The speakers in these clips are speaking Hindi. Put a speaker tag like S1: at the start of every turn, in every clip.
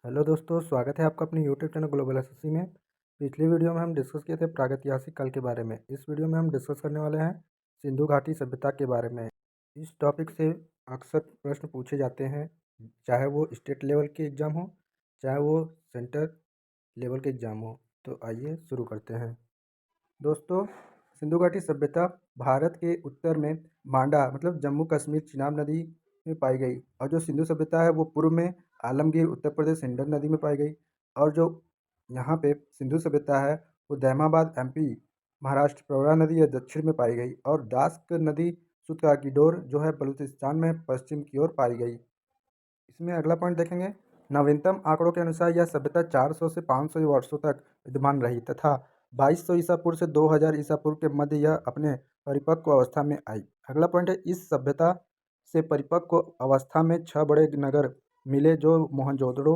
S1: हेलो दोस्तों, स्वागत है आपका अपने यूट्यूब चैनल ग्लोबल एसएससी में। पिछली वीडियो में हम डिस्कस किए थे प्रागैतिहासिक काल के बारे में। इस वीडियो में हम डिस्कस करने वाले हैं सिंधु घाटी सभ्यता के बारे में। इस टॉपिक से अक्सर प्रश्न पूछे जाते हैं, चाहे वो स्टेट लेवल के एग्ज़ाम हो, चाहे वो सेंटर लेवल के एग्ज़ाम हो। तो आइए शुरू करते हैं। दोस्तों, सिंधु घाटी सभ्यता भारत के उत्तर में मांडा मतलब जम्मू कश्मीर चिनाब नदी में पाई गई, और जो सिंधु सभ्यता है वो पूर्व में आलमगीर उत्तर प्रदेश हिंडन नदी में पाई गई, और जो यहाँ पे सिंधु सभ्यता है वो दैमाबाद एमपी महाराष्ट्र प्रवरा नदी या दक्षिण में पाई गई, और दास्क नदी सुत की डोर जो है बलूचिस्तान में पश्चिम की ओर पाई गई। इसमें अगला पॉइंट देखेंगे, नवीनतम आंकड़ों के अनुसार यह सभ्यता 400 से 500 वर्षों तक विद्यमान रही तथा 2200 ईसा पूर्व से 2000 ईसा पूर्व के मध्य यह अपने परिपक्व अवस्था में आई। अगला पॉइंट है, इस सभ्यता से परिपक्व अवस्था में 6 बड़े नगर मिले जो मोहनजोदड़ो,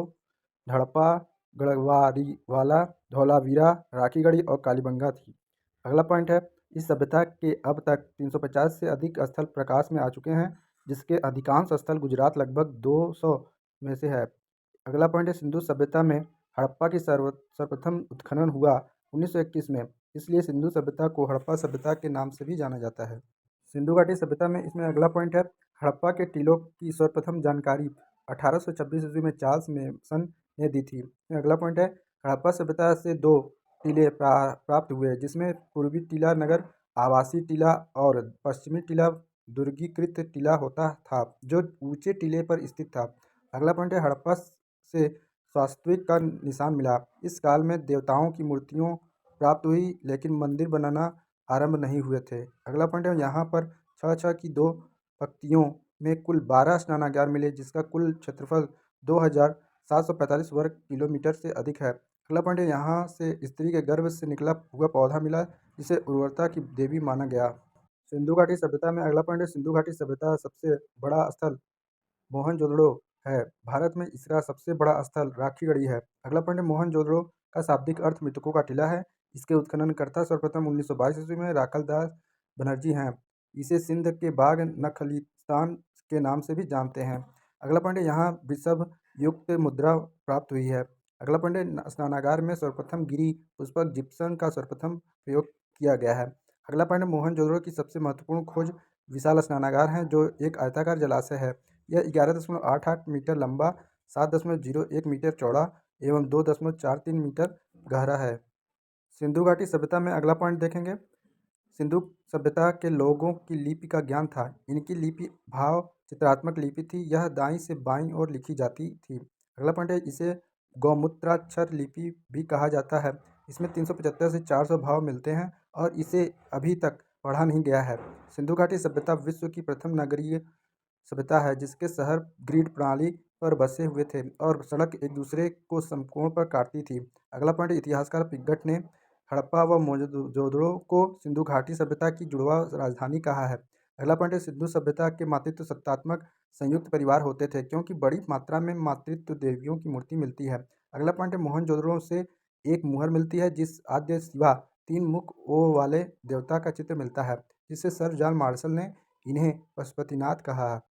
S1: हड़प्पा, गढ़वारीवाला, धौलावीरा, राखीगढ़ी और कालीबंगा थी। अगला पॉइंट है, इस सभ्यता के अब तक 350 से अधिक स्थल प्रकाश में आ चुके हैं, जिसके अधिकांश स्थल गुजरात लगभग 200 में से है। अगला पॉइंट है, सिंधु सभ्यता में हड़प्पा की सर्वप्रथम उत्खनन हुआ 1921 में, इसलिए सिंधु सभ्यता को हड़प्पा सभ्यता के नाम से भी जाना जाता है। सिंधु घाटी सभ्यता में इसमें अगला पॉइंट है, हड़प्पा के टीलों की सर्वप्रथम जानकारी 1826 ईस्वी में चार्ल्स मेसन ने दी थी। अगला पॉइंट है, हड़प्पा सभ्यता से 2 टीले प्राप्त हुए, जिसमें पूर्वी टीला नगर आवासीय टीला और पश्चिमी टीला दुर्गीकृत टीला होता था, जो ऊंचे टीले पर स्थित था। अगला पॉइंट है, हड़प्पा से वास्तुशिल्प का निशान मिला। इस काल में देवताओं की मूर्तियों प्राप्त हुई, लेकिन मंदिर बनाना आरंभ नहीं हुए थे। अगला पॉइंट है, यहाँ पर 6 की 2 पंक्तियों में कुल 12 स्नानागार मिले, जिसका कुल क्षेत्रफल 2745 वर्ग किलोमीटर से अधिक है। अगला पॉइंट है, यहाँ से स्त्री के गर्भ से निकला हुआ पौधा मिला, जिसे उर्वरता की देवी माना गया। सिंधु घाटी सभ्यता में अगला पॉइंट है, सिंधु घाटी सभ्यता सबसे बड़ा स्थल मोहनजोदड़ो है। भारत में इसका सबसे बड़ा स्थल राखीगढ़ी है। अगला पॉइंट है, मोहनजोदड़ो का शाब्दिक अर्थ मृतकों का टीला है। इसके उत्खननकर्ता सर्वप्रथम 1922 ईस्वी में राखलदास बनर्जी हैं। इसे सिंध के बाग नखलिस्तान के नाम से भी जानते हैं। अगला पॉइंट है, यहाँ वृषभ युक्त मुद्रा प्राप्त हुई है। अगला पॉइंट है, स्नानागार में सर्वप्रथम गिरी पुष्पक जिप्सम का सर्वप्रथम प्रयोग किया गया है। अगला पॉइंट है, मोहनजोदड़ो की सबसे महत्वपूर्ण खोज विशाल स्नानागार है, जो एक आयताकार जलाशय है। यह 11.88 मीटर लंबा, 7.01 मीटर चौड़ा एवं 2.43 मीटर गहरा है। सिंधु घाटी सभ्यता में अगला पॉइंट देखेंगे, सिंधु सभ्यता के लोगों की लिपि का ज्ञान था। इनकी लिपि भाव चित्रात्मक लिपि थी, यह दाईं से बाईं ओर लिखी जाती थी। अगला पॉइंट है, इसे गौमूत्राक्षर लिपि भी कहा जाता है। इसमें 375 से 400 भाव मिलते हैं और इसे अभी तक पढ़ा नहीं गया है। सिंधु घाटी सभ्यता विश्व की प्रथम नगरीय सभ्यता है, जिसके शहर ग्रिड प्रणाली पर बसे हुए थे और सड़क एक दूसरे को समकोण पर काटती थी। अगला पॉइंट, इतिहासकार पिग्गट ने हड़प्पा व मोहनजोदड़ो को सिंधु घाटी सभ्यता की जुड़वा राजधानी कहा है। अगला पॉइंट है, सिंधु सभ्यता के मातृत्व सत्तात्मक संयुक्त परिवार होते थे, क्योंकि बड़ी मात्रा में मातृत्व देवियों की मूर्ति मिलती है। अगला पॉइंट है, मोहनजोदड़ो से एक मुहर मिलती है, जिस आद्य शिवा 3 मुख ओ वाले देवता का चित्र मिलता है, जिसे सर जॉन मार्शल ने इन्हें पशुपतिनाथ कहा।